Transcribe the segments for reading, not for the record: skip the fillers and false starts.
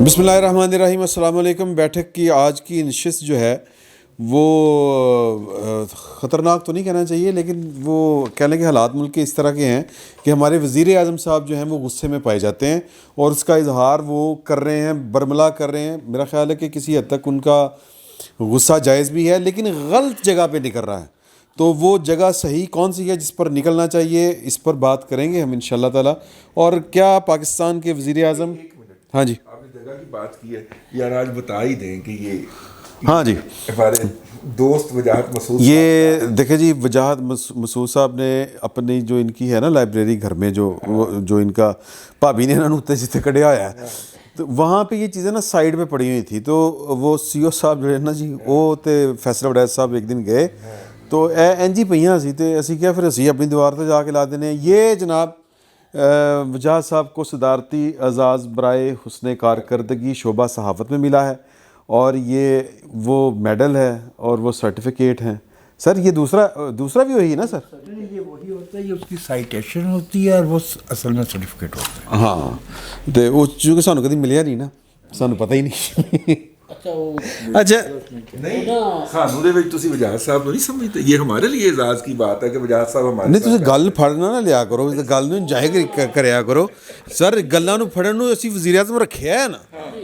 بسم اللہ الرحمن الرحیم. السلام علیکم. بیٹھک کی آج کی نشست جو ہے وہ خطرناک تو نہیں کہنا چاہیے، لیکن وہ کہہ لیں کہ حالات ملک کے اس طرح کے ہیں کہ ہمارے وزیر اعظم صاحب جو ہیں وہ غصے میں پائے جاتے ہیں اور اس کا اظہار وہ کر رہے ہیں، برملا کر رہے ہیں. میرا خیال ہے کہ کسی حد تک ان کا غصہ جائز بھی ہے، لیکن غلط جگہ پہ نکل رہا ہے. تو وہ جگہ صحیح کون سی ہے جس پر نکلنا چاہیے، اس پر بات کریں گے ہم انشاءاللہ تعالی. اور کیا پاکستان کے وزیر اعظم، ہاں جی آپ نے جگہ کی بات کی ہے یار، آج بتا ہی دیں کہ یہ ہاں جی ہمارے دوست وجاہت مسعود یہ دیکھیں جی، وجاہت مسعود صاحب نے اپنی جو ان کی ہے نا لائبریری گھر میں جو ان کا بھابی نے انہوں نے جتنے کڑیا ہوا ہے، تو وہاں پہ یہ چیزیں نا سائڈ پہ پڑی ہوئی تھی. تو وہ سی او صاحب جو ہے نا جی، وہ تے فیصل وڈیج صاحب ایک دن گئے تو این جی پہ سی تے اسی کیا پھر اسی اپنی دیوار تے جا کے لا دینے. یہ جناب وجاہت صاحب کو صدارتی اعزاز برائے حسن کارکردگی شعبہ صحافت میں ملا ہے، اور یہ وہ میڈل ہے اور وہ سرٹیفکیٹ ہیں. سر یہ دوسرا بھی وہی ہے نا سر؟ یہ وہی ہوتا ہے، یہ اس کی سائٹیشن ہوتی ہے اور وہ اصل میں سرٹیفکیٹ ہوتا ہے. ہاں تو وہ چونکہ سانوں کدی ملیا نہیں نا، سانوں پتہ ہی نہیں. اچھا نہیں خانوں دے وچ تسی وجاہت صاحب نہیں سمجھتے، یہ ہمارے لیے اعزاز کی بات ہے کہ وجاہت صاحب ہمارے نہیں تسی گل پھڑنا نہ لیا کرو، گل نوں انجوائے کریا کرو. سر گلاں نوں پھڑن نوں اسی وزیر اعظم رکھیا ہے نا.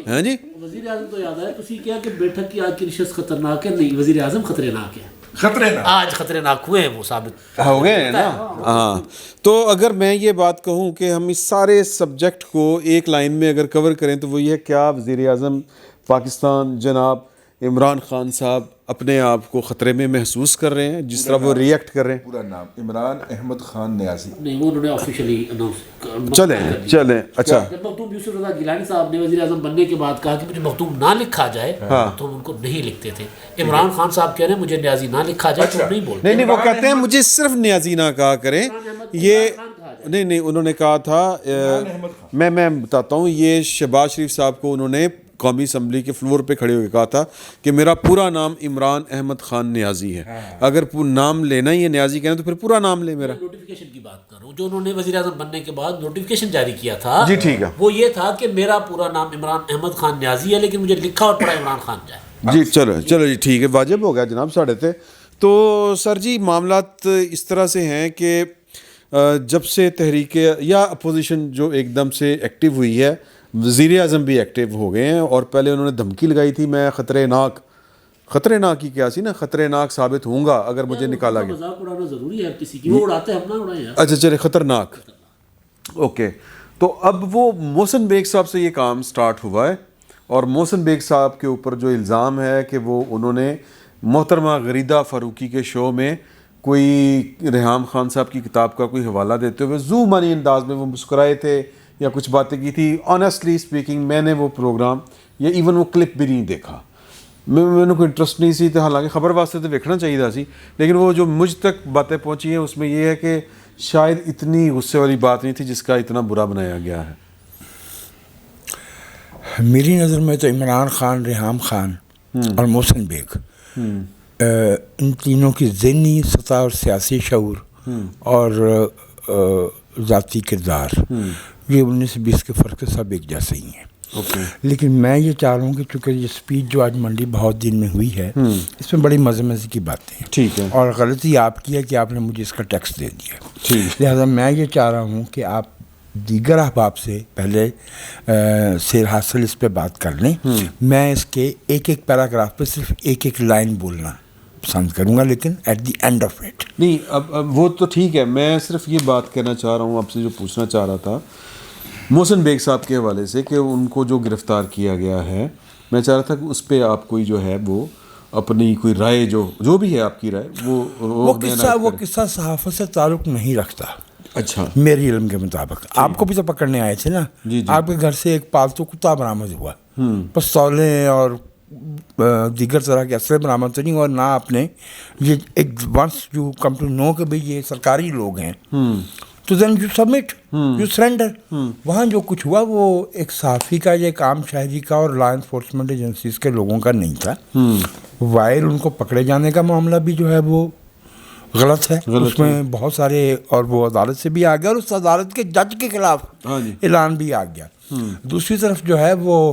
ہاں جی وزیر اعظم تو یاد ہے تسی کیا کہ بیٹھک کی آج کی نشست خطرناک ہے. نہیں، وزیر اعظم خطرناک ہے، خطرے نہ آج خطرناک ہوئے ہیں، وہ ثابت ہو گئے ہیں نا. ہاں تو اگر میں یہ بات کہوں کہ ہم اس سارے سبجیکٹ کو ایک لائن میں اگر کور کریں تو وہ یہ ہے، کیا وزیر اعظم پاکستان جناب عمران خان صاحب اپنے آپ کو خطرے میں محسوس کر رہے ہیں جس طرح وہ ریئیکٹ کر رہے ہیں؟ پورا نام عمران احمد خان نیازی. نہیں، وہ انہوں نے آفیشلی اناؤنس چلیں اچھا. جب مختوم یوسف رضا گیلانی صاحب نے وزیر اعظم بننے کے بعد کہا کہ مجھے مختوم نہ لکھا جائے تو ہم ان کو نہیں لکھتے تھے. عمران خان صاحب کہہ رہے ہیں مجھے نیازی نہ لکھا جائے تو نہیں بولتے. نہیں وہ کہتے ہیں مجھے صرف نیازی نہ کہا کریں. یہ نہیں انہوں نے کہا تھا، میں بتاتا ہوں، یہ شہباز شریف صاحب کو انہوں نے قومی اسمبلی کے فلور پہ کھڑے ہو کے کہا تھا کہ میرا پورا نام عمران احمد خان نیازی ہے. اگر نام لینا ہی ہے نیازی کہنا تو پھر پورا نام لے میرا. نوٹیفیکیشن کی بات کر رہا ہوں جو انہوں نے وزیر اعظم بننے کے بعد نوٹیفیکیشن جاری کیا تھا. جی ٹھیک ہے. وہ یہ تھا کہ میرا پورا نام عمران احمد خان نیازی ہے، لیکن مجھے لکھا اور پڑھا عمران خان جائے. جی چلو جی ٹھیک ہے، واجب ہو گیا جناب ساڑھے تے. تو سر جی معاملات اس طرح سے ہیں کہ جب سے تحریک یا اپوزیشن جو ایک دم سے ایکٹیو ہوئی ہے، وزیر اعظم بھی ایکٹیو ہو گئے ہیں. اور پہلے انہوں نے دھمکی لگائی تھی، میں خطرے ناک ہی کیا سی نا، خطرے ناک ثابت ہوں گا اگر مجھے نکالا گیا. مذاق اڑانا ضروری ہے کسی کی، وہ اڑاتے ہیں، ہم نہ اڑائیں. اچھا چلے خطرناک. اوکے تو اب وہ محسن بیگ صاحب سے یہ کام سٹارٹ ہوا ہے، اور محسن بیگ صاحب کے اوپر جو الزام ہے کہ وہ انہوں نے محترمہ غریدہ فاروقی کے شو میں کوئی ریحام خان صاحب کی کتاب کا کوئی حوالہ دیتے ہوئے ذو معنی انداز میں وہ مسکرائے تھے یا کچھ باتیں کی تھی. آنیسٹلی اسپیکنگ میں نے وہ پروگرام یا ایون وہ کلپ بھی نہیں دیکھا. میں کوئی انٹرسٹ نہیں سی، تو حالانکہ خبر واسطے تو دیکھنا چاہیے تھا سی، لیکن وہ جو مجھ تک باتیں پہنچی ہیں اس میں یہ ہے کہ شاید اتنی غصے والی بات نہیں تھی جس کا اتنا برا بنایا گیا ہے. میری نظر میں تو عمران خان، ریحام خان اور محسن بیگ، ان تینوں کی ذہنی سطح اور سیاسی شعور اور ذاتی کردار یہ 19-20 کے فرق سے سب ایک جیسے ہی ہیں. لیکن میں یہ چاہ رہا ہوں کہ چونکہ یہ اسپیچ جو آج منڈی بہت دن میں ہوئی ہے، اس میں بڑی مزے کی باتیں ہیں. ٹھیک ہے. اور غلطی آپ کی ہے کہ آپ نے مجھے اس کا ٹیکسٹ دے دیا. لہٰذا میں یہ چاہ رہا ہوں کہ آپ دیگر احباب سے پہلے سیر حاصل اس پہ بات کر لیں. میں اس کے ایک پیراگراف پہ صرف ایک لائن بولنا پسند کروں گا، لیکن at the end of it. نہیں اب وہ تو ٹھیک ہے، میں صرف یہ بات کہنا چاہ رہا ہوں آپ سے، جو پوچھنا چاہ رہا تھا محسن بیگ صاحب کے حوالے سے کہ ان کو جو گرفتار کیا گیا ہے، میں چاہ رہا تھا کہ اس پہ آپ کوئی جو ہے وہ اپنی کوئی رائے جو بھی ہے آپ کی رائے وہ قصہ صحافت سے تعلق نہیں رکھتا. اچھا. میری علم کے مطابق آپ کو بھی تو پکڑنے آئے تھے نا. آپ کے گھر سے ایک پالتو کتا برآمد ہوا، پستولیں اور دیگر طرح کے اسلحے برآمد تو نہیں، اور نہ اپنے یہ ایک once you come to know کہ بھئی یہ سرکاری لوگ ہیں تو then you submit, you surrender. وہاں جو کچھ ہوا وہ ایک صحافی کا یا ایک عام شہری کا اور لا انفورسمنٹ ایجنسیز کے لوگوں کا نہیں تھا. وائر ان کو پکڑے جانے کا معاملہ بھی جو ہے وہ غلط ہے، اس میں بہت سارے، اور وہ عدالت سے بھی آ گیا اور اس عدالت کے جج کے خلاف اعلان بھی آ گیا. دوسری طرف جو ہے وہ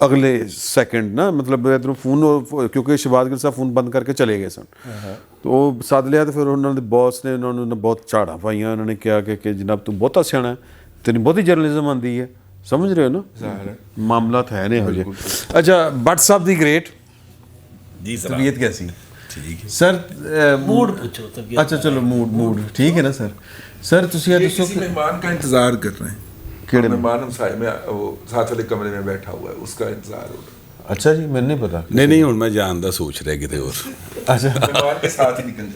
اگلے سیکنڈ نا مطلب ادھر فون کیونکہ شہباز گل صاحب فون بند کر کے چلے گئے سن تو وہ سد لیا تو پھر انہوں نے باس نے انہوں نے بہت جھاڑا پائیاں انہوں نے کہا کہ جناب تو بہت سیاح ہے تین بہت ہی جرنلزم آتی ہے سمجھ رہے ہو نا معاملات ہے نہیں ہو جائے. اچھا بٹ صاحب دی گریٹ جی سر طبیعت کیسی ٹھیک ہے سر موڈ پوچھو طبیعت. اچھا چلو موڈ ٹھیک ہے نا سر تسی یہ کسی دسو مہمان کا انتظار کر رہے ہیں کیڑے مہمان ہم سائے میں وہ ساتھ والے کمرے میں بیٹھا ہوا ہے اس کا انتظار ہو رہا ہے. اچھا جی میں نہیں پتا نہیں ہوں میں جاندا سوچ رہے کتے اور اچھا مہمان کے ساتھ ہی نکل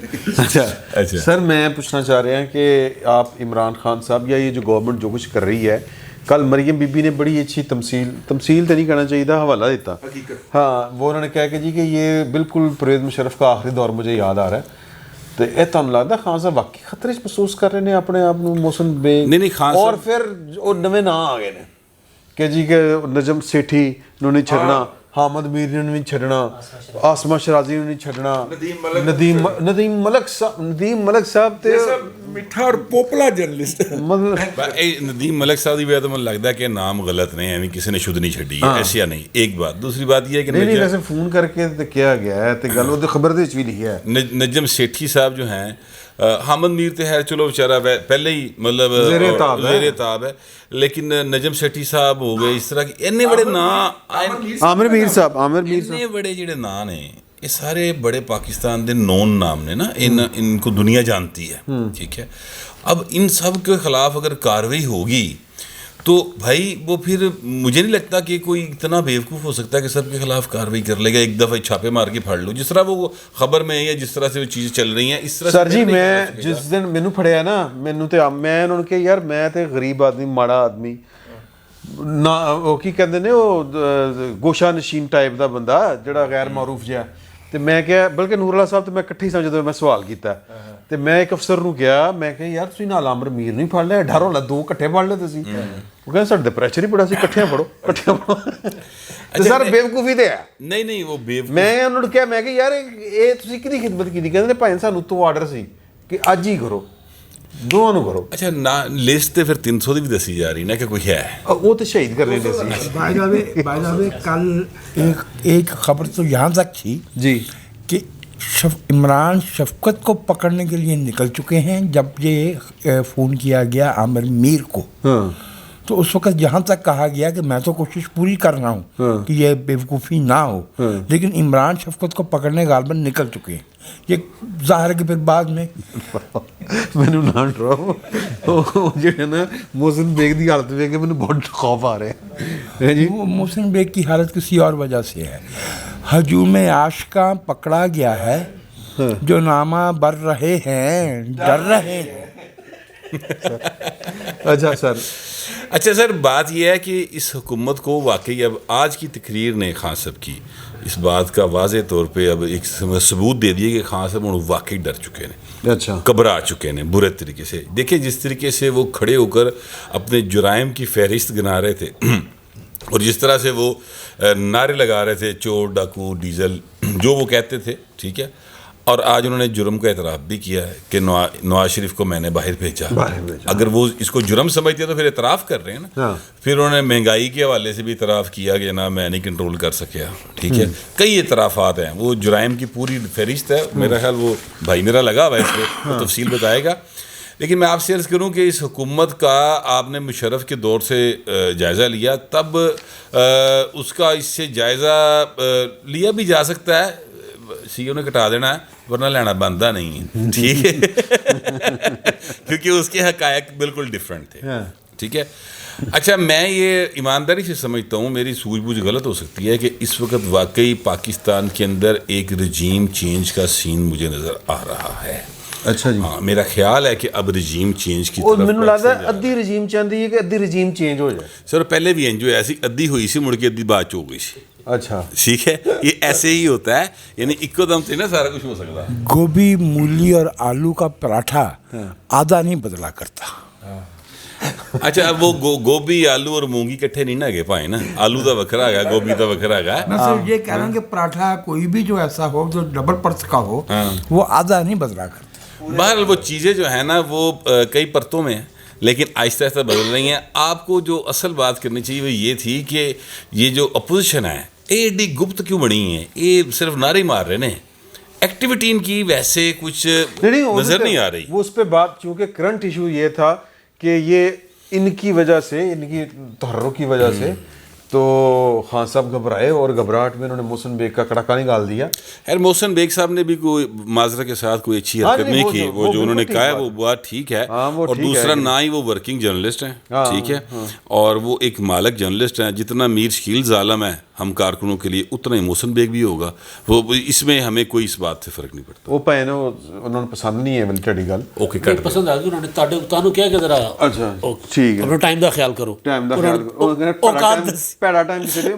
جائے. اچھا سر میں پوچھنا چاہ رہے ہیں کہ آپ عمران خان صاحب یا یہ جو گورنمنٹ جو کچھ کر رہی ہے کل مریم بی بی نے بڑی اچھی تمثیل تو نہیں کہنا چاہیے تھا حوالہ دیتا ہاں وہ انہوں نے کہا کہ جی کہ یہ بالکل پرویز مشرف کا آخری دور مجھے یاد آ رہا ہے تو یہ تمہیں لگتا خان صاحب واقعی خطرے محسوس کر رہے ہیں اپنے آپ محسن بیگ نہیں خان اور پھر وہ نویں نا آ گئے ہیں کہ جی کہ نجم سیٹھی انہوں نے چھڑنا حامد میر نے نہیں چھڑنا آسما شرازی نے نہیں چھڑنا ندیم ملک صاحب تے میٹھا اور پوپلا جرنلسٹ ندیم ملک صاحب کی تو مجھے لگتا ہے کہ نام غلط نہیں ہے کسی نے شد نہیں چھڑی ہے ایسا نہیں. ایک بات دوسری بات یہ ہے کہ نہیں ویسے فون کر کے کیا گیا ہے تے گل وہ خبر دے وچ بھی لکھی ہے نجم سیٹھی صاحب جو ہیں حامد میر تو ہے چلو بیچارہ پہلے ہی مطلب زیر تاب ہے لیکن نجم سیٹھی صاحب ہو گئے اس طرح کی اتنے بڑے نام عامر میر صاحب اتنے بڑے جڑے نام ہیں یہ سارے بڑے پاکستان دے نون نام نے نا ان کو دنیا جانتی ہے ٹھیک ہے. اب ان سب کے خلاف اگر کارروائی ہوگی تو بھائی وہ پھر مجھے نہیں لگتا کہ کوئی اتنا بیوقوف ہو سکتا ہے کہ سب کے خلاف کارروائی کر لے گا ایک دفعہ چھاپے مار کے پھاڑ لو جس طرح وہ خبر میں ہے یا جس طرح سے وہ چیزیں چل رہی ہیں اس طرح. سر جی میں جس دن مینوں پھڑیا نا مینوں تے میں انہوں نے کہ یار میں تے غریب آدمی ماڑا آدمی نہ وہ کی کہندے نے وہ گوشہ نشین ٹائپ دا بندہ جڑا غیر معروف جہا تے میں کیا بلکہ نور اللہ صاحب تے میں کٹھی سمجھ جدوں میں سوال کیتا تے میں ایک افسر نوں کہا میں کہ یار تسی نال عامر میر نہیں پھڑ لیا ڈر ہونا دو کٹھے پھڑ لے تسی وہ کہندے ساڈے پریشر ہی بڑا سی کٹھیاں پڑھو تے سر بیوقوفی تے ہے نہیں وہ میں انہوں نے کہا میں کہ یار اے تسی کدی خدمت کیتی کہندے بھائی سانوں تو آرڈر سی کہ اج ہی کرو دونوں کرو. اچھا لسٹ پھر 300 دی بھی دسی جا رہی نا کہ کوئی ہے وہ تو شہید کرنے دے سی. بائی کل ایک خبر تو یہاں تک تھی جی کہ عمران شفقت کو پکڑنے کے لیے نکل چکے ہیں جب یہ فون کیا گیا عامر میر کو تو اس وقت جہاں تک کہا گیا کہ میں تو کوشش پوری کر رہا ہوں کہ یہ بیوقوفی نہ ہو لیکن عمران شفقت کو پکڑنے غالباً نکل چکے ہیں. یہ ظاہر ہے کہ پھر بعد میں مینوں نہ ڈراؤ جڑے نا محسن بیگ دی حالت ویکھ کے مینوں بہت خوف آ رہا ہے جی. محسن بیگ کی حالت کسی اور وجہ سے ہے. ہجوم عاشقاں پکڑا گیا ہے جو نامہ بر رہے ہیں ڈر رہے ہیں. اچھا سر بات یہ ہے کہ اس حکومت کو واقعی اب آج کی تقریر نے خان صاحب کی اس بات کا واضح طور پہ اب ایک ثبوت دے دیے کہ خان صاحب واقعی ڈر چکے ہیں اچھا گھبرا چکے ہیں برے طریقے سے. دیکھیں جس طریقے سے وہ کھڑے ہو کر اپنے جرائم کی فہرست گنا رہے تھے اور جس طرح سے وہ نعرے لگا رہے تھے چور ڈاکو ڈیزل جو وہ کہتے تھے ٹھیک ہے اور آج انہوں نے جرم کا اعتراف بھی کیا ہے کہ نواز شریف کو میں نے باہر بھیجا. اگر وہ اس کو جرم سمجھتے ہیں تو پھر اعتراف کر رہے ہیں نا. پھر انہوں نے مہنگائی کے حوالے سے بھی اعتراف کیا کہ جناب میں نہیں کنٹرول کر سکیا ٹھیک ہے. کئی اعترافات ہیں وہ جرائم کی پوری فہرست ہے میرا خیال وہ بھائی میرا لگا ہوا ہے اس پہ وہ تفصیل بتائے گا. لیکن میں آپ سے عرض کروں کہ اس حکومت کا آپ نے مشرف کے دور سے جائزہ لیا تب اس کا اس سے جائزہ لیا بھی جا سکتا ہے. سی او نے کٹا دینا ہے ورنہ لینا بنتا نہیں ہے ٹھیک ہے کیونکہ اس کے حقائق بالکل ڈفرینٹ تھے ٹھیک ہے. اچھا میں یہ ایمانداری سے سمجھتا ہوں میری سوجھ بوجھ غلط ہو سکتی ہے کہ اس وقت واقعی پاکستان کے اندر ایک رجیم چینج کا سین مجھے نظر آ رہا ہے. اچھا جی ہاں میرا خیال ہے کہ اب رجیم چینج کی طرف مینوں لگدا ہے ادھی رجیم چاہندی ہے کہ ادھی رجیم چینج ہو جائے. سر پہلے بھی انج ہویا سی ادھی ہوئی سی مڑ کے ادھی بعد چ ہو گئی سی. اچھا ٹھیک ہے یہ ایسے ہی ہوتا ہے یعنی ایکو دم سے نا سارا کچھ ہو سکتا ہے. گوبھی مولی اور آلو کا پراٹھا آدھا نہیں بدلا کرتا. اچھا وہ گوبھی آلو اور مونگی کٹھے نہیں نہ گئے پائے نا. آلو دا وکھرا ہے گوبھی دا وکھرا ہے. میں صرف یہ کہہ رہا ہوں کہ پراٹھا کوئی بھی جو ایسا ہو جو ڈبل پرت کا ہو وہ آدھا نہیں بدلا کرتا. بہرحال وہ چیزیں جو ہیں نا وہ کئی پرتوں میں ہیں لیکن آہستہ آہستہ بدل رہی ہیں. آپ کو جو اصل بات کرنی چاہیے وہ یہ تھی کہ یہ جو اپوزیشن ہے ایڈی گپت کیوں بنی ہے, یہ صرف نعرے مار رہے ہیں, ایکٹیویٹی ان کی ویسے کچھ نظر نہیں آ رہی. وہ اس پہ بات, چونکہ کرنٹ ایشو یہ تھا کہ یہ ان کی وجہ سے, ان کی تحرک کی وجہ سے تو خان صاحب گھبرائے اور گھبراہٹ میں انہوں نے محسن بیگ کا کڑاکہ نکال دیا. خیر محسن بیگ صاحب نے بھی کوئی معذرت کے ساتھ کوئی اچھی حرکت نہیں کی, وہ جو انہوں نے کہا ہے وہ بات ٹھیک ہے. اور دوسرا نہ ہی وہ ورکنگ جرنلسٹ ہیں, ٹھیک ہے, اور وہ ایک مالک جرنلسٹ ہیں. جتنا میر شکیل ظالم ہے ہم کارکنوں کے لیے اتنا ہی محسن بیگ بھی ہوگا. وہ اس میں ہمیں کوئی اس بات سے فرق نہیں پڑتا. وہ پہ نا انہوں نے پسند نہیں ہے ملٹری گل. اوکے کٹ پسند آ گئی انہوں نے تانوں کیا کہ ذرا اچھا ٹھیک ہے اپنا ٹائم دا خیال کرو, ٹائم دا خیال کرو, پیڑا ٹائم کسی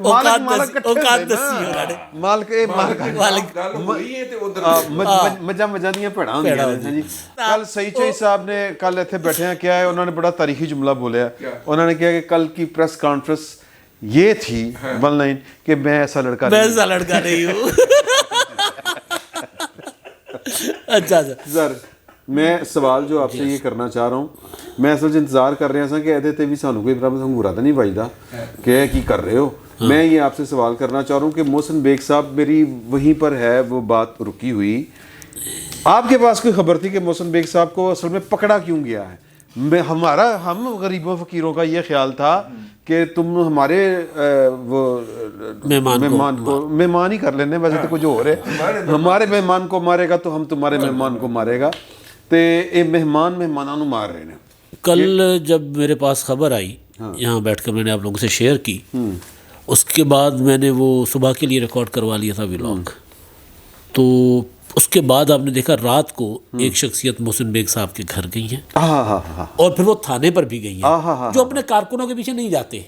مجا دیاں پیڑا ہوندیاں جی. کل سعید چوئی صاحب نے کل ایتھے بیٹھے ہیں کیا ہے, انہوں نے بڑا تاریخی جملہ بولیا. انہوں نے کہا کہ کل کی پریس کانفرنس یہ تھی ون لائن کہ میں ایسا لڑکا نہیں ہوں. اچھا سر, میں سوال جو آپ سے یہ کرنا چاہ رہا ہوں, میں اصل انتظار کر رہا سا کہ ایدے تے بھی سانو کوئی برابر ہنگورا تو نہیں بجدا کہ کی کر رہے ہو. میں یہ آپ سے سوال کرنا چاہ رہا ہوں کہ محسن بیگ صاحب, میری وہیں پر ہے وہ بات رکی ہوئی, آپ کے پاس کوئی خبر تھی کہ محسن بیگ صاحب کو اصل میں پکڑا کیوں گیا ہے؟ ہم غریبوں فقیروں کا یہ خیال تھا کہ تم ہمارے وہ مہمان ہی کر لینے, ویسے تو کچھ اور ہے, ہمارے مہمان کو مارے گا تو ہم تمہارے مہمان کو مارے گا, تے اے مہمانوں مار رہے ہیں. کل جب میرے پاس خبر آئی یہاں بیٹھ کر میں نے آپ لوگوں سے شیئر کی, اس کے بعد میں نے وہ صبح کے لیے ریکارڈ کروا لیا تھا ولاگ. تو اس کے بعد آپ نے دیکھا رات کو ایک شخصیت محسن بیگ صاحب کے گھر گئی ہیں, اور پھر وہ تھانے پر بھی گئی ہیں, جو اپنے کارکنوں کے پیچھے نہیں جاتے.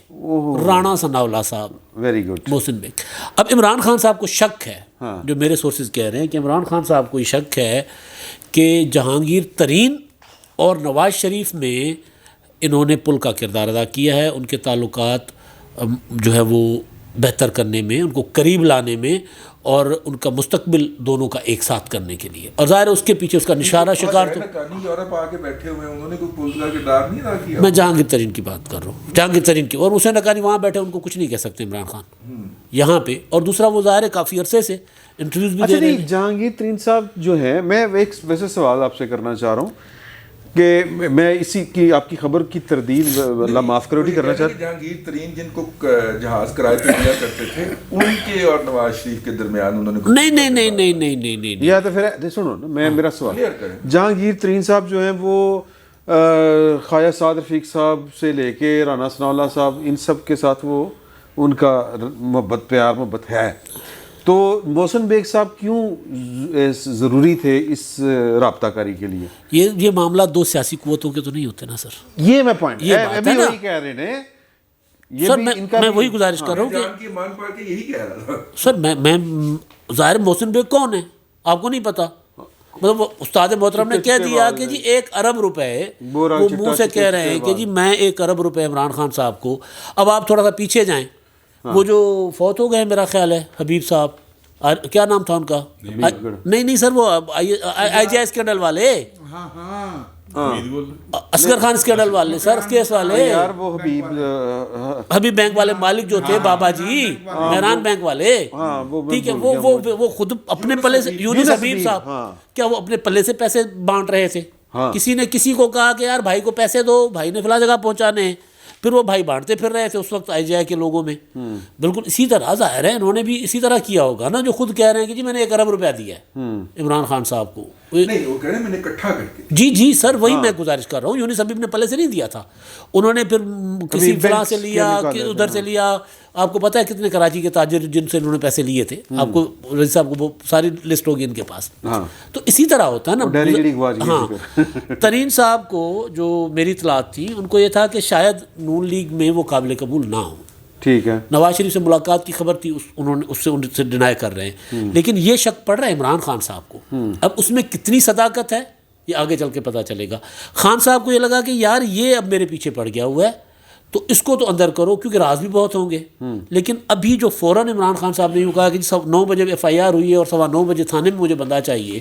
رانا ثناء اللہ صاحب, ویری گڈ, محسن بیگ. اب عمران خان صاحب کو شک ہے, جو میرے سورسز کہہ رہے ہیں کہ عمران خان صاحب کو یہ شک ہے کہ جہانگیر ترین اور نواز شریف میں انہوں نے پل کا کردار ادا کیا ہے, ان کے تعلقات جو ہے وہ بہتر کرنے میں, ان کو قریب لانے میں, اور ان کا مستقبل دونوں کا ایک ساتھ کرنے کے لیے. اور ظاہر ہے اس کے پیچھے اس کا نشانہ شکار تو میں جہانگیر ترین کی بات کر رہا ہوں, جہانگیر ترین کی, اور حسین حقانی وہاں بیٹھے ان کو کچھ نہیں کہہ سکتے عمران خان یہاں پہ. اور دوسرا وہ ظاہر ہے کافی عرصے سے انٹرویوز بھی دے رہے ہیں. جہانگیر ترین صاحب جو ہیں, میں ایک ویسے سوال آپ سے کرنا چاہ رہا ہوں کہ میں اسی کی آپ کی خبر کی تردید اللہ معاف کرو کرنا چاہتا ہوں. جہانگیر ترین جن کو جہاز کرائے پہ دیا کرتے تھے, ان کے اور نواز شریف کے درمیان انہوں نے نہیں یا تو پھر سنو نا, میں میرا سوال, جہانگیر ترین صاحب جو ہیں وہ خواجہ سعد رفیق صاحب سے لے کے رانا ثناء اللہ صاحب, ان سب کے ساتھ وہ ان کا پیار محبت ہے, تو محسن بیگ صاحب کیوں ضروری تھے اس رابطہ کاری کے لیے؟ یہ معاملہ دو سیاسی قوتوں کے تو نہیں ہوتے نا سر, یہ میں پوائنٹ ابھی وہی کہہ رہے ہیں سر. میں وہی گزارش کر رہا ہوں کہ یہی کہہ رہا تھا سر, میں ظاہر محسن بیگ کون ہے آپ کو نہیں پتا, مطلب استاد محترم نے کہہ دیا کہ جی 1 ارب روپے, وہ منہ سے کہہ رہے ہیں کہ جی میں 1 ارب روپے عمران خان صاحب کو. اب آپ تھوڑا سا پیچھے جائیں, وہ جو فوت ہو گئے میرا خیال ہے حبیب صاحب, کیا نام تھا ان کا؟ نہیں سر, وہ آئی جی آئی اسکینڈل والے, اصغر خان اسکینڈل والے سر, کیس والے یار, وہ حبیب بینک والے مالک جو تھے بابا جی, مہران بینک والے, ٹھیک ہے, وہ خود اپنے پلے سے, یونس حبیب صاحب کیا وہ اپنے پلے سے پیسے بانٹ رہے تھے؟ کسی نے کسی کو کہا کہ یار بھائی کو پیسے دو, بھائی نے فلاں جگہ پہنچانے ہیں, پھر وہ بھائی بانٹتے پھر رہے تھے اس وقت آئی جی آئی کے لوگوں میں. بالکل اسی طرح ظاہر ہے انہوں نے بھی اسی طرح کیا ہوگا نا, جو خود کہہ رہے ہیں کہ جی میں نے 1 ارب روپیہ دیا ہے عمران خان صاحب کو. نہیں, وہ کہہ رہے ہیں میں نے اکٹھا کر کے. جی سر, وہی میں گزارش کر رہا ہوں. یونس حبیب نے پلے سے نہیں دیا تھا, انہوں نے پھر کسی فلاں سے لیا, ادھر سے لیا. آپ کو پتہ ہے کتنے کراچی کے تاجر جن سے انہوں نے پیسے لیے تھے, آپ کو رضی صاحب کو وہ ساری لسٹ ہوگی ان کے پاس. تو اسی طرح ہوتا ہے نا. ہاں, ترین صاحب کو جو میری اطلاعات تھی ان کو یہ تھا کہ شاید نون لیگ میں وہ قابل قبول نہ ہوں. ٹھیک ہے, نواز شریف سے ملاقات کی خبر تھی, انہوں نے ان سے ڈینائی کر رہے ہیں, لیکن یہ شک پڑ رہا ہے عمران خان صاحب کو. اب اس میں کتنی صداقت ہے یہ آگے چل کے پتہ چلے گا. خان صاحب کو یہ لگا کہ یار یہ اب میرے پیچھے پڑ گیا ہوا ہے, تو اس کو تو اندر کرو, کیونکہ راز بھی بہت ہوں گے. لیکن ابھی جو فوراً عمران خان صاحب نے یوں کہا کہ 9 بجے FIR ہوئی ہے اور 9:15 بجے تھانے میں مجھے بندہ چاہیے,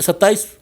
27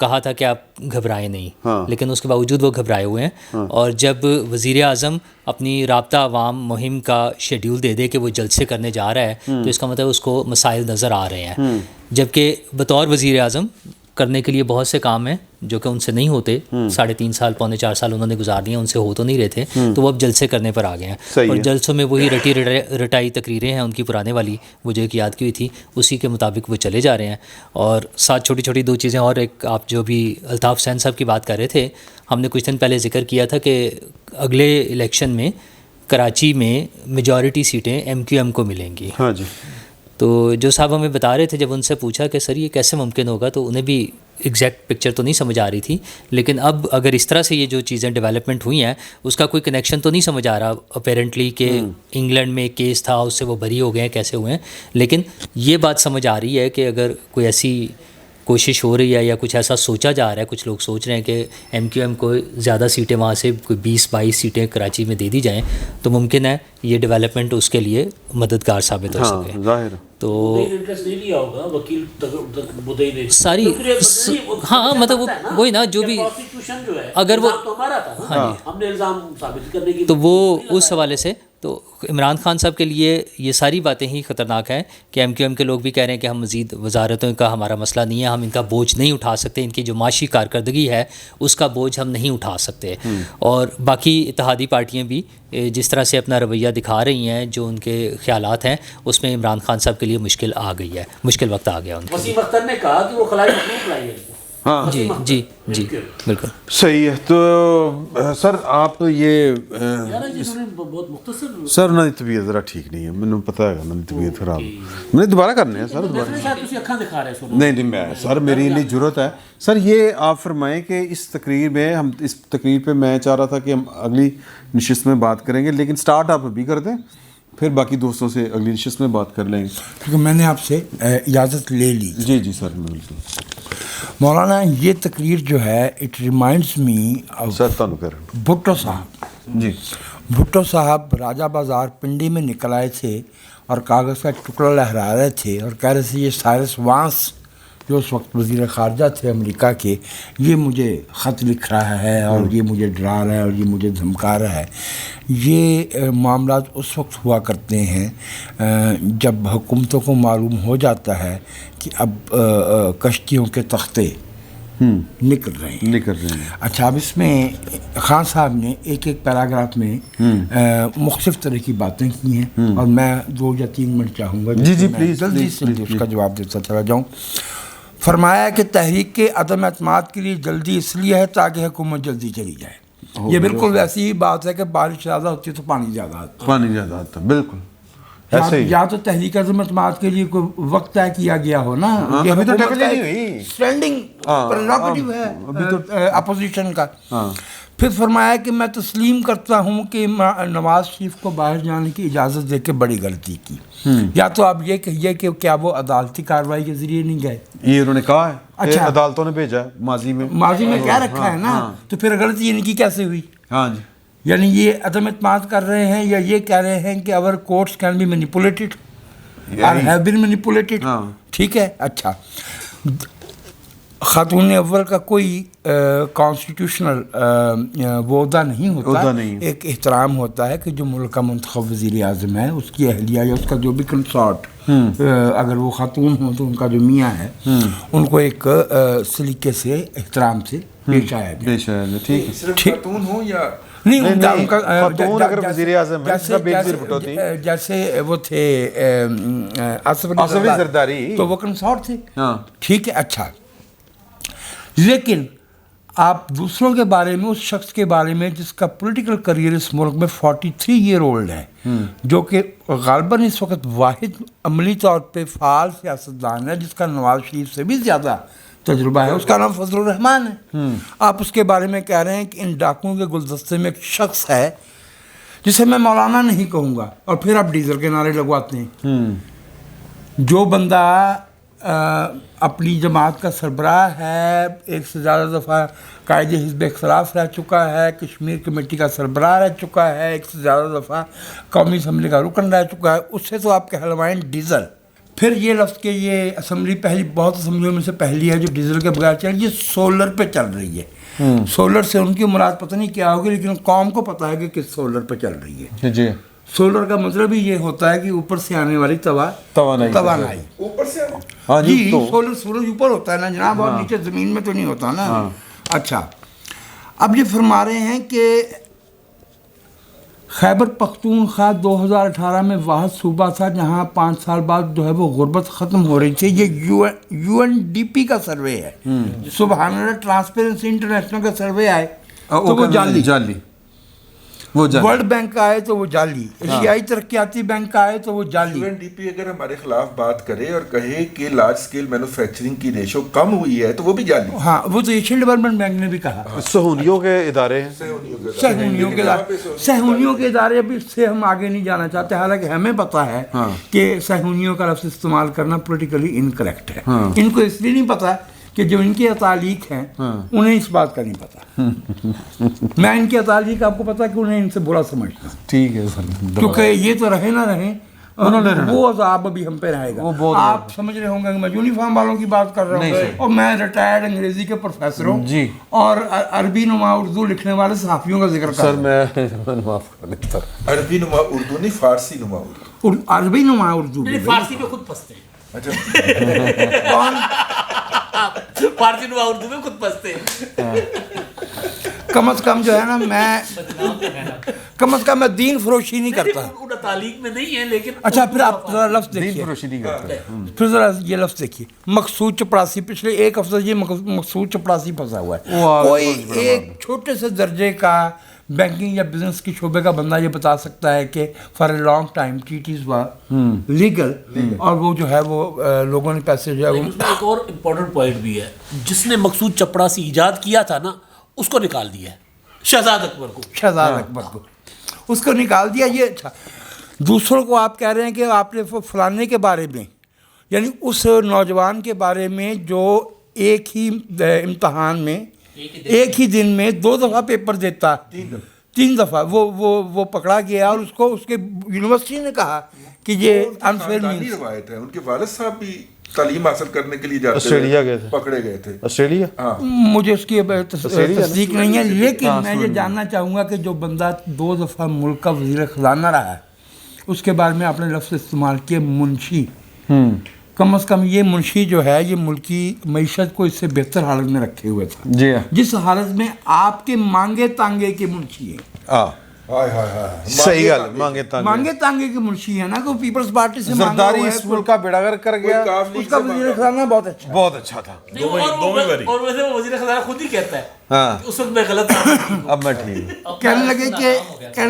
کہا تھا کہ آپ گھبرائیں نہیں، لیکن اس کے باوجود وہ گھبرائے ہوئے ہیں. اور جب وزیر اعظم اپنی رابطہ عوام مہم کا شیڈیول دے دے کہ وہ جلسے کرنے جا رہا ہے تو اس کا مطلب اس کو مسائل نظر آ رہے ہیں، جبکہ بطور وزیر اعظم کرنے کے لیے بہت سے کام ہیں جو کہ ان سے نہیں ہوتے. 3.5 سال 4 سال انہوں نے گزار دیے، ان سے ہو تو نہیں رہے تھے، تو وہ اب جلسے کرنے پر آ گئے ہیں. اور جلسوں میں وہی رٹی رٹائی تقریریں ہیں ان کی پرانے والی، وہ جو ایک یاد کی ہوئی تھی اسی کے مطابق وہ چلے جا رہے ہیں. اور ساتھ چھوٹی چھوٹی 2 چیزیں اور، ایک آپ جو بھی الطاف حسین صاحب کی بات کر رہے تھے، ہم نے کچھ دن پہلے ذکر کیا تھا کہ اگلے الیکشن میں کراچی میں میجورٹی سیٹیں MQM کو ملیں گی. ہاں جی. تو جو صاحب ہمیں بتا رہے تھے، جب ان سے پوچھا کہ سر یہ کیسے ممکن ہوگا، تو انہیں بھی ایگزیکٹ پکچر تو نہیں سمجھ آ رہی تھی. لیکن اب اگر اس طرح سے یہ جو چیزیں ڈیولپمنٹ ہوئی ہیں اس کا کوئی کنیکشن تو نہیں سمجھ آ رہا اپیرنٹلی کہ انگلینڈ میں ایک کیس تھا اس سے وہ بری ہو گئے ہیں، کیسے ہوئے ہیں. لیکن یہ بات سمجھ آ رہی ہے کہ اگر کوئی ایسی کوشش ہو رہی ہے یا کچھ ایسا سوچا جا رہا ہے، کچھ لوگ سوچ رہے ہیں کہ MQM کو زیادہ سیٹیں وہاں سے کوئی 20-22 سیٹیں کراچی میں دے دی جائیں، تو ممکن ہے یہ ڈیولپمنٹ اس کے لیے مددگار ثابت ہو سکے. ظاہر تو انٹرسٹ نہیں لیا ہوگا وکیل بدئی نے ساری ہاں مطلب وہی نا جو بھی جو ہے اگر وہ تو ہمارا تھا، ہم نے الزام ثابت کرنے کی، تو وہ اس حوالے سے تو عمران خان صاحب کے لیے یہ ساری باتیں ہی خطرناک ہیں کہ MQM کے لوگ بھی کہہ رہے ہیں کہ ہم مزید وزارتوں کا ہمارا مسئلہ نہیں ہے، ہم ان کا بوجھ نہیں اٹھا سکتے، ان کی جو معاشی کارکردگی ہے اس کا بوجھ ہم نہیں اٹھا سکتے. اور باقی اتحادی پارٹیاں بھی جس طرح سے اپنا رویہ دکھا رہی ہیں، جو ان کے خیالات ہیں، اس میں عمران خان صاحب کے لیے مشکل آ گئی ہے، مشکل وقت آ گیا ان کے. وسیم اختر نے کہا کہ وہ خلائی مخلوق لائی ہے. جی جی جی بالکل صحیح ہے. تو سر آپ یہ بہت مختصر سر انہوں کی طبیعت ذرا ٹھیک نہیں ہے، مجھے پتہ ہے انہوں کی طبیعت خراب. میں نے دوبارہ کرنے ہیں سر، دوبارہ اکھاں دکھا رہے ہیں. نہیں میں سر میری نہیں ضرورت ہے. سر یہ آپ فرمائیں کہ اس تقریر میں ہم اس تقریر پہ میں چاہ رہا تھا کہ ہم اگلی نشست میں بات کریں گے، لیکن سٹارٹ آپ ابھی کر دیں، پھر باقی دوستوں سے اگلی نشست میں بات کر لیں گے. کیونکہ میں نے آپ سے اجازت لے لی. جی جی سر بالکل. مولانا یہ تقریر جو ہے اٹ ریمائنڈس می سر تانوں کر بھٹو صاحب. جی بھٹو صاحب راجہ بازار پنڈی میں نکل آئے تھے اور کاغذ کا ٹکڑا لہرا رہے تھے اور کہہ رہے تھے یہ سائرس وانس جو اس وقت وزیر خارجہ تھے امریکہ کے، یہ مجھے خط لکھ رہا ہے اور یہ مجھے ڈرا رہا ہے اور یہ مجھے دھمکا رہا ہے. یہ معاملات اس وقت ہوا کرتے ہیں جب حکومتوں کو معلوم ہو جاتا ہے کہ اب کشتیوں کے تختے نکل رہے ہیں. اچھا اب اس میں خان صاحب نے ایک پیراگراف میں مختلف طرح کی باتیں کی ہیں اور میں 2 یا 3 منٹ چاہوں گا جی جی پلیز جلدی سے اس کا جواب دیتا چلا جاؤں. فرمایا کہ تحریک کے عدم اعتماد کے لیے جلدی اس لیے ہے تاکہ حکومت جلدی چلی جائے. یہ بالکل ویسی ہی بات ہے کہ بارش زیادہ ہوتی ہے تو پانی زیادہ آتا ہے. بالکل یا تو تحریک عدم اعتماد کے لیے کوئی وقت طے کیا گیا ہو نا، یہ ابھی تو اسٹینڈنگ پریروگیٹو ہے اپوزیشن کا. پھر فرمایا کہ میں تسلیم کرتا ہوں کہ نواز شریف کو باہر جانے کی اجازت دے کے بڑی غلطی کی. یا تو آپ یہ کہیے کہ کیا وہ عدالتی کارروائی کے ذریعے نہیں گئے، یہ انہوں نے کہا ہے. اچھا عدالتوں نے بھیجا ہے ماضی میں کہہ رکھا ہے نا، تو پھر غلطی ان کی کیسے ہوئی؟ ہاں جی یعنی یہ عدم اعتماد کر رہے ہیں یا یہ کہہ رہے ہیں کہ our courts can be manipulated or have been manipulated. ٹھیک ہے. اچھا خاتون اول کا کوئی کانسٹیٹیوشنل وہ عہدہ نہیں ہوتا، ایک احترام ہوتا ہے کہ جو ملک کا منتخب وزیر اعظم ہے اس کی اہلیہ یا اس کا جو بھی کنسارٹ اگر وہ خاتون ہوں تو ان کا جو میاں ہے ان کو ایک سلیقے سے احترام سے پیش آیا جائے. ٹھیک ہے. خاتون ہوں یا نہیں اگر وزیر اعظم جیسے وہ تھے آصف علی زرداری تو وہ کنسارٹ تھے. ٹھیک ہے. اچھا لیکن آپ دوسروں کے بارے میں، اس شخص کے بارے میں جس کا پولیٹیکل کریئر اس ملک میں 43 ایئر اولڈ ہے، جو کہ غالباً اس وقت واحد عملی طور پہ فعال سیاستدان ہے جس کا نواز شریف سے بھی زیادہ تجربہ ہے، اس کا نام فضل الرحمان ہے. آپ اس کے بارے میں کہہ رہے ہیں کہ ان ڈاکوؤں کے گلدستے میں ایک شخص ہے جسے میں مولانا نہیں کہوں گا، اور پھر آپ ڈیزل کے نعرے لگواتے ہیں. جو بندہ اپنی جماعت کا سربراہ ہے، ایک سے زیادہ دفعہ قائد حزب اختلاف رہ چکا ہے، کشمیر کمیٹی کا سربراہ رہ چکا ہے، ایک سے زیادہ دفعہ قومی اسمبلی کا رکن رہ چکا ہے، اس سے تو آپ کے حلوائن ڈیزل پھر یہ لفظ کہ یہ اسمبلی پہلی بہت اسمبلیوں میں سے پہلی ہے جو ڈیزل کے بغیر چل رہی ہے، سولر پہ چل رہی ہے. سولر سے ان کی مراد پتہ نہیں کیا ہوگی، لیکن قوم کو پتہ ہے کہ کس سولر پہ چل رہی ہے. جی سولر کا مطلب ہی یہ ہوتا ہے کہ اوپر سے آنے والی توانائی. اوپر سے ہاں جی. جی سولر سورج اوپر ہوتا ہے نا جناب، اور نیچے زمین میں تو نہیں ہوتا نا. اچھا اب یہ فرما رہے ہیں کہ خیبر پختونخوا 2018 میں واحد صوبہ تھا جہاں 5 سال بعد جو ہے وہ غربت ختم ہو رہی تھی. یہ UNDP کا سروے ہے، سبحان اللہ، ٹرانسپیرنسی انٹرنیشنل کا سروے آئے تو وہ جعلی، ورلڈ بینک کا آئے تو وہ جعلی، ایشیائی ترقیاتی بینک کا آئے تو وہ جعلی. UNDP اگر ہمارے خلاف بات کرے اور کہے کہ لارج اسکیل مینوفیکچرنگ کی ریشو کم ہوئی ہے تو وہ بھی جعلی. ہاں وہ تو ایشین ڈیولپمنٹ بینک نے بھی کہا. سہونیوں کے ادارے ہیں، سہونیوں کے ادارے بھی سے ہم آگے نہیں جانا چاہتے، حالانکہ ہمیں پتہ ہے کہ سہونیوں کا لفظ استعمال کرنا پولیٹیکلی انکریکٹ ہے. ان کو اس لیے نہیں پتہ کہ جو ان کے اتعلیق ہیں انہیں اس بات کا نہیں پتہ. میں ان کے اتعلیق آپ کو پتہ کہ انہیں ان سے برا سمجھتا ہوں. ٹھیک ہے سر، کیونکہ یہ تو رہے نہ رہیں وہ عذاب ابھی ہم پہ رہے گا. آپ سمجھ رہے ہوں گے کہ میں یونیفارم والوں کی بات کر رہا ہوں، اور میں ریٹائرڈ انگریزی کے پروفیسر ہوں جی، اور عربی نما اردو لکھنے والے صحافیوں کا ذکر کر رہا ہوں. سر میں معاف کر دیں سر، عربی نما اردو نہیں، فارسی نما اردو. عربی نما اردو فارسی میں خود پھنستے ہیں. کون فارسی نما اردو میں خود پھنستے ہیں. کم از کم جو ہے نا میں دین فروشی نہیں کرتا. ان تعلیق میں نہیں ہے لیکن. اچھا پھر آپ ذرا لفظ دین دیکھیے، فروشی نہیں کرتے. پھر ذرا یہ لفظ دیکھیے، مقصود چپڑاسی. پچھلے ایک ہفتے یہ مقصود چپڑاسی پھنسا ہوا ہے. کوئی ایک چھوٹے سے درجے کا بینکنگ یا بزنس کی شعبے کا بندہ یہ بتا سکتا ہے کہ for a long time treaties were legal, اور وہ جو ہے وہ لوگوں نے پیسے جو ہے. ایک اور امپورٹنٹ پوائنٹ بھی ہے، جس نے مقصود چپڑاسی ایجاد کیا تھا نا اس کو نکال دیا ہے، شہزاد اکبر کو اس کو نکال دیا. یہ اچھا، دوسروں کو آپ کہہ رہے ہیں کہ آپ نے فلانے کے بارے میں، یعنی اس نوجوان کے بارے میں جو ایک ہی امتحان میں ایک ہی دن میں 2 دفعہ پیپر دیتا، 3 دفعہ وہ پکڑا گیا، اور اس کو اس کے یونیورسٹی نے کہا کہ یہ انفیئر مینس. روایت ہے ان کے والد صاحب بھی تعلیم حاصل کرنے کے لیے جاتے آسٹریلیا گئے تھے، پکڑے گئے تھے. آسٹریلیا، مجھے اس کی تصدیق نہیں ہے، لیکن میں یہ جاننا چاہوں گا کہ جو بندہ 2 دفعہ ملک کا وزیر خزانہ رہا ہے، اس کے بارے میں آپ نے لفظ استعمال کیا منشی. کم از کم یہ منشی جو ہے یہ ملکی معیشت کو اس سے بہتر حالت میں رکھے ہوئے تھا، جی جس حالت میں آپ کے مانگے تانگے کے منشی ہیں. صحیح گل، مانگے تانگے کے منشی ہے نا، کہ پیپلز پارٹی سے زرداری اس ملک کا بیڑا غرق کر گیا. اس کا وزیر خزانہ بہت اچھا تھا. اور ویسے وہ وزیر خزانہ خود ہی کہتا ہے اس وقت میں غلط تھا، اب میں ٹھیک. کہنے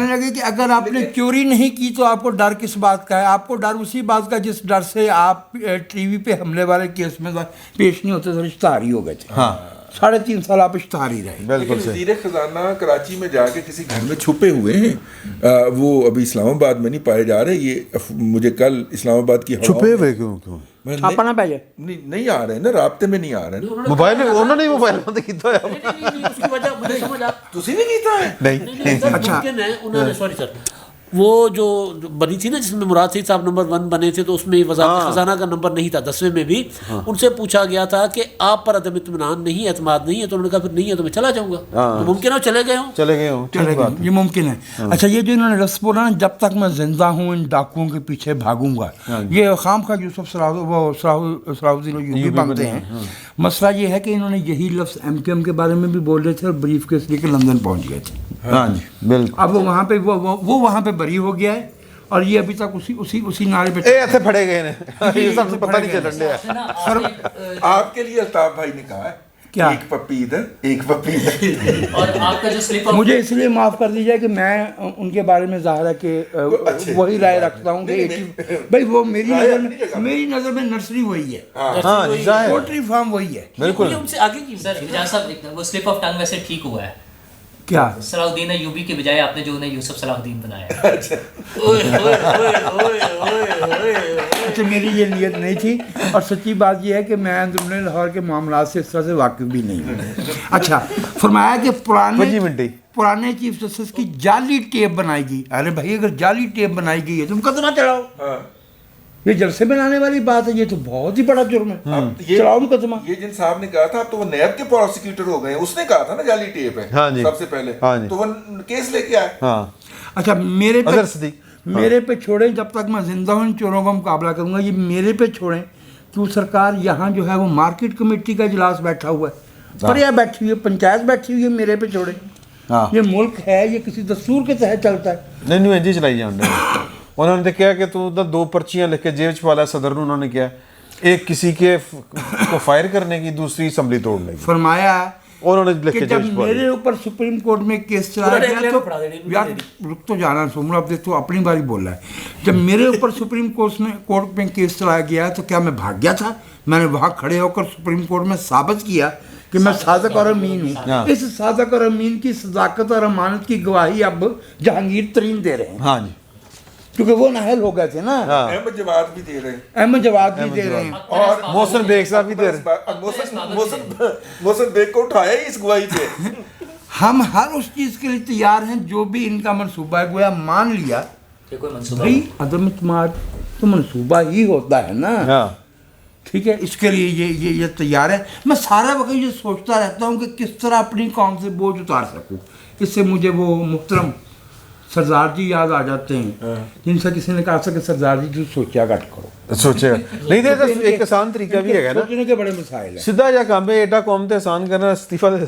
لگے کہ اگر آپ نے چوری نہیں کی تو آپ کو ڈر کس بات کا ہے؟ آپ کو ڈر اسی بات کا جس ڈر سے آپ ٹی وی پہ حملے والے کیس میں پیش نہیں ہوتے تھے، اشتہاری ہو گئے تھے. 3.5 سال آپ اشتہاری رہے. بالکل. وزیر خزانہ کراچی میں جا کے کسی گھر میں چھپے ہوئے ہیں، وہ ابھی اسلام آباد میں نہیں پائے جا رہے. یہ مجھے کل اسلام آباد کی چھپے ہوئے کیوں آپ نہ پائے نہیں آ رہے ہیں نا، رابطے میں نہیں آ رہے ہیں. موبائل انہوں نے موبائل بند کیتا ہے. اس کی وجہ مجھے سمجھ آ تسی نہیں کیتا ہے. نہیں ممکن ہے انہوں نے، سوری سر، وہ جو بنی تھی نا جس میں مراد سعید صاحب نمبر 1 بنے تھے، تو اس میں وزارت خزانہ کا نمبر نہیں تھا 10ویں میں بھی. ان سے پوچھا گیا تھا کہ آپ پر عدم اطمینان نہیں، اعتماد نہیں ہے، تو انہوں نے کہا پھر نہیں ہے تو میں چلا جاؤں گا. ممکن ہے چلے گئے ہوں. یہ ممکن ہے. اچھا یہ جو انہوں نے لفظ بولا نا، جب تک میں زندہ ہوں ان ڈاکوؤں کے پیچھے بھاگوں گا، یہ خام خواہ یوسف صلاح الدین ایوبی بنتے ہیں. مسئلہ یہ ہے کہ انہوں نے یہی لفظ MQM کے بارے میں بھی بول رہے تھے، اور بریف کیس لے کے لندن پہنچ گئے تھے. ہاں جی بالکل. اب وہ وہاں پہ بری ہو گیا ہے، اور یہ ابھی تک اسی نعرے پہ ایسے پھڑے گئے ہیں، یہ سب سے پتہ نہیں چل ڈنڈے. آپ کے لیے الطاف بھائی نے کہا ہے کیا؟ ایک پپی ادھر ایک پپی ادھر. اور آپ کا جو سلپ مجھے اس لیے معاف کر دیجیے کہ میں ان کے بارے میں ظاہر ہے کہ وہی رائے رکھتا ہوں کہ بھائی وہ میری نظر میں نرسری وہی ہے، پولٹری فارم وہی ہے. بالکل. ان سے آگے کی سر اجاز صاحب، وہ سلپ آف ٹنگ ویسے ٹھیک ہوا ہے. کیا صلاح الدین ایوبی کے بجائے آپ نے جو انہیں یوسف صلاح الدین بنایا. اچھا میری یہ نیت نہیں تھی، اور سچی بات یہ ہے کہ میں اندرون لاہور کے معاملات سے اس طرح سے واقف بھی نہیں ہوں. اچھا فرمایا کہ پرانے چیف جسٹس کی جعلی ٹیپ بنائی گئی. ارے بھائی اگر جعلی ٹیپ بنائی گئی ہے تم قدر نہ چڑھاؤ. یہ جلسے بنانے والی بات ہے, یہ تو بہت ہی بڑا جرم ہے. چلاؤ مقدمہ. یہ جن صاحب نے کہا تھا اب تو وہ نیب کے پروسیکیوٹر ہو گئے ہیں, اس نے کہا تھا نا جعلی ٹیپ ہے سب سے پہلے, تو وہ کیس لے کے آئے. اچھا میرے پہ چھوڑیں, جب تک میں زندہ ہوں ان چوروں کا مقابلہ کروں گا. یہ میرے پہ چھوڑیں کہ وہ سرکار یہاں جو ہے وہ مارکیٹ کمیٹی کا اجلاس بیٹھا ہوا ہے, پریا بیٹھی ہوئی ہے, پنچایت بیٹھی ہوئی ہے, میرے پہ چھوڑیں. یہ ملک ہے, یہ کسی دستور کے تحت چلتا ہے. نہیں انجی چلائی جان رہے. انہوں نے کیا کہ تو 2 پرچیاں لکھ کے جیب چھپالا صدر نے. انہوں نے کیا ایک کسی کے کو فائر کرنے کی, دوسری اسمبلی توڑنے کی. فرمایا انہوں نے لکھ کہ کے جب میرے اوپر سپریم کورٹ میں کیس چلایا گیا تو یار رک تو جانا سومر, اب دیکھ تو اپنی باری بول رہا ہے. جب میرے اوپر سپریم کورٹ میں کیس چلایا گیا تو کیا میں بھاگ گیا تھا؟ میں نے وہاں کھڑے ہو کر سپریم کورٹ میں ثابت کیا کہ میں صادق اور امین ہوں. اس صادق اور امین کی صداقت اور امانت کی گواہی اب جہانگیر ترین دے رہے ہیں. ہاں جی, کیونکہ وہ نااہل ہو گئے تھے نا. احمد جواد بھی دے رہے ہیں, احمد جواد بھی دے رہے ہیں, اور محسن بیگ صاحب بھی دے رہے ہیں. محسن بیگ کو اٹھایا ہی اس گواہی پہ. ہم ہر اس چیز کے لیے تیار ہیں جو بھی ان کا منصوبہ ہے. گویا مان لیا بھائی عدم اعتماد تو منصوبہ ہی ہوتا ہے نا. ٹھیک ہے, اس کے لیے یہ تیار ہے. میں سارا وقت یہ سوچتا رہتا ہوں کہ کس طرح اپنی قوم سے بوجھ اتار سکوں. اس سے مجھے وہ محترم سردار جی یاد آ جاتے ہیں جن سے کسی نے کہا تھا کہ سردار جی جو سوچا گٹ کرو. سوچے نہیں دے, ایک آسان طریقہ بھی ہے نا, سوچنے کے بڑے مسائل ہیں. سیدھا جا کام ہے, ایڈا قوم تے آسان کرنا, استعفیٰ دے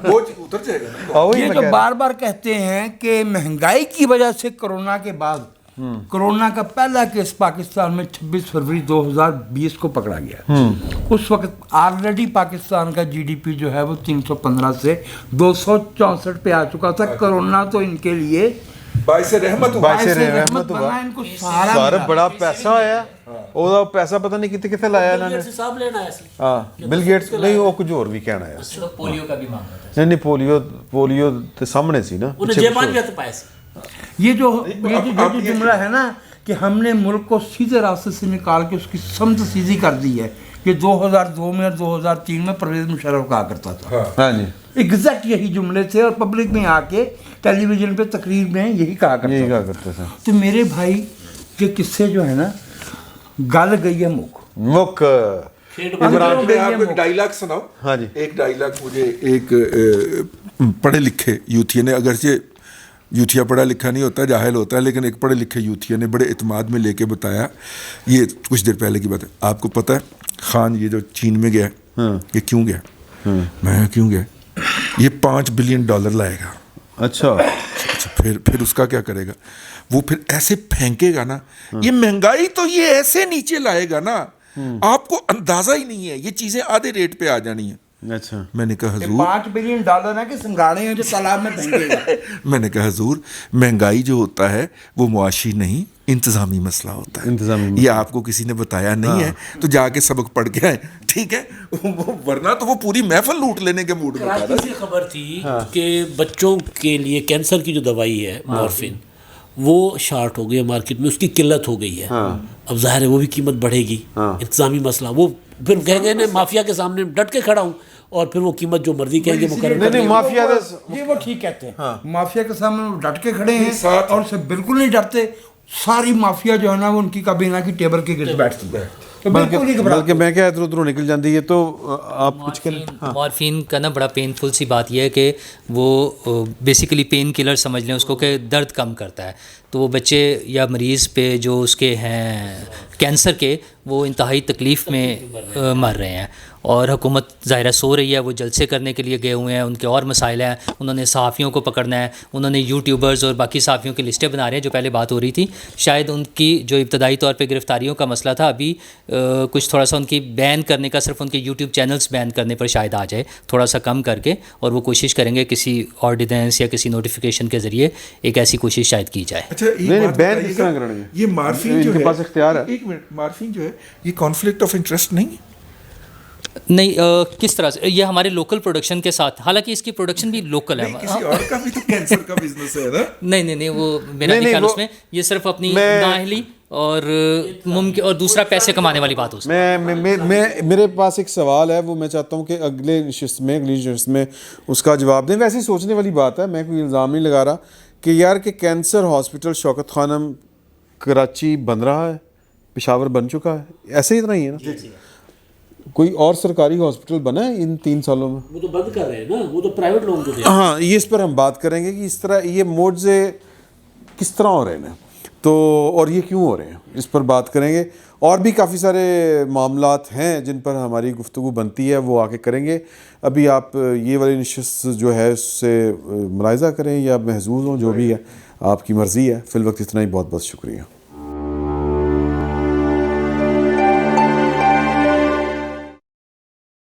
وہ اتر جائے گا. یہ جو بار بار کہتے ہیں کہ مہنگائی کی وجہ سے کرونا کے بعد, کرونا کا پہلا کیس پاکستان میں 26 فروری 2020 کو پکڑا گیا. اس وقت آلریڈی پاکستان کا جی ڈی پی جو ہے وہ 315 سے 264 پہ آ چکا تھا. کرونا تو ان کے لیے باعث رحمت ہوا. ان کو سارا بڑا پیسہ آیا, وہ پیسہ پتہ نہیں کتنے لایا انہوں نے. صاحب لینا ہے ہاں بل گیٹس نہیں, وہ کچھ اور بھی کہنا ہے. پولیو کا بھی معاملہ تھا. نہیں پولیو تے سامنے سی نا, انہیں جیبان بھی پائے سی. یہ جو جملہ ہے نا کہ ہم نے ملک کو سیدھے راستے سے نکال کے اس کی سمت سیدھی کر دی ہے, یہ 2002 میں اور 2003 میں پرویز مشرف کہا کرتا تھا. ہاں جی, ایگزیکٹ یہی جملے تھے, اور پبلک میں آ کے ٹیلی ویژن پہ تقریر میں یہی کہا کرتا تھا. تو میرے بھائی یہ قصے جو ہے نا, گل گئی ہے مک. میں آپ کو ایک ڈائلاگ سناؤ. ہاں جی, ایک ڈائلاگ مجھے ایک پڑھے لکھے یوتھیا نے, اگرچہ یوتھیا پڑھا لکھا نہیں ہوتا, جاہل ہوتا ہے, لیکن ایک پڑھے لکھے یوتھیا نے بڑے اعتماد میں لے کے بتایا. یہ کچھ دیر پہلے کی بات ہے. آپ کو پتہ ہے خان یہ جو چین میں گیا یہ کیوں گیا؟ میں کیوں گیا, یہ $5 بلین لائے گا. اچھا پھر اس کا کیا کرے گا؟ وہ پھر ایسے پھینکے گا نا, یہ مہنگائی تو یہ ایسے نیچے لائے گا نا, آپ کو اندازہ ہی نہیں ہے, یہ چیزیں آدھے ریٹ پہ آ جانی ہیں. اچھا, میں نے کہا حضور $5 بلین ہے کہ سنگاڑے ہیں جو تالاب میں پھینکے گا. میں نے کہا حضور مہنگائی جو ہوتا ہے وہ معاشی نہیں, انتظامی مسئلہ ہوتا ہے. یہ آپ کو کسی نے بتایا نہیں ہے تو جا کے سبق پڑھ کے آئے, ٹھیک ہے, ورنہ تو وہ پوری محفل لوٹ لینے کے موڈ میں تھا. کراچی سے خبر تھی کہ بچوں کے لیے کینسر کی جو دوائی ہے مورفین, وہ شارٹ ہو گئی ہے مارکیٹ میں, اس کی قلت ہو گئی ہے. اب ظاہر ہے وہ بھی قیمت بڑھے گی, انتظامی مسئلہ. وہ پھر کہہ گئے نا مافیا کے سامنے ڈٹ کے کھڑا ہوں, اور پھر وہ قیمت جو مرضی کہیں گے مقرر. نہیں مافیا یہ وہ ٹھیک کہتے ہیں, مافیا کے سامنے وہ ڈٹ کے کھڑے ہیں اور اسے بالکل نہیں ڈرتے. ساری مافیا جو ہے نا وہ ان کی کابینہ کی ٹیبل کے گرد بیٹھتی ہے, بلکہ میں کیا ادھر ادھر نکل جاتی ہے. تو آپ کچھ کریں. مورفین کا نا بڑا پینفل سی بات یہ ہے کہ وہ بیسیکلی پین کلر سمجھ لیں اس کو, کہ درد کم کرتا ہے. تو وہ بچے یا مریض پہ جو اس کے ہیں کینسر کے, وہ انتہائی تکلیف میں مر رہے ہیں. اور حکومت ظاہرہ سو رہی ہے, وہ جلسے کرنے کے لیے گئے ہوئے ہیں, ان کے اور مسائل ہیں. انہوں نے صحافیوں کو پکڑنا ہے, انہوں نے یوٹیوبرز اور باقی صحافیوں کی لسٹیں بنا رہے ہیں. جو پہلے بات ہو رہی تھی, شاید ان کی جو ابتدائی طور پہ گرفتاریوں کا مسئلہ تھا, ابھی کچھ تھوڑا سا ان کی بین کرنے کا, صرف ان کے یوٹیوب چینلز بین کرنے پر شاید آ جائے, تھوڑا سا کم کر کے. اور وہ کوشش کریں گے کسی آرڈیننس یا کسی نوٹیفیکیشن کے ذریعے ایک ایسی کوشش شاید کی جائے. اچھا یہ مارفین جو ہے, ایک منٹ, مارفین جو ہے یہ کانفلکٹ آف انٹرسٹ نہیں؟ نہیں, کس طرح سے یہ ہمارے لوکل پروڈکشن کے ساتھ, حالانکہ اس کی پروڈکشن بھی لوکل ہے. کسی اور کا بھی تو کینسر کا بزنس ہے نا. نہیں وہ میرا نہیں خیال اس میں, یہ صرف اپنی نااہلی اور ممکن اور دوسرا پیسے کمانے والی بات ہو سکتی ہے. میرے پاس ایک سوال ہے, وہ میں چاہتا ہوں کہ اگلی نشست میں اس کا جواب دیں. ویسے ہی سوچنے والی بات ہے, میں کوئی الزام نہیں لگا رہا کہ یار کہ کینسر ہاسپٹل شوکت خانم کراچی بن رہا ہے, پشاور بن چکا ہے، ایسے ہی اتنا ہی ہے نا. کوئی اور سرکاری ہاسپٹل بنا ہے ان 3 سالوں میں؟ وہ تو بند کر رہے ہیں نا، وہ تو پرائیویٹ لوگوں کو دے. ہاں یہ اس پر ہم بات کریں گے کہ اس طرح یہ معجزے کس طرح ہو رہے ہیں تو، اور یہ کیوں ہو رہے ہیں، اس پر بات کریں گے. اور بھی کافی سارے معاملات ہیں جن پر ہماری گفتگو بنتی ہے، وہ آ کے کریں گے. ابھی آپ یہ والی نشست جو ہے اس سے ملاحظہ کریں یا محظوظ ہوں، جو بھی ہے آپ کی مرضی ہے. فی الوقت اتنا ہی، بہت بہت شکریہ.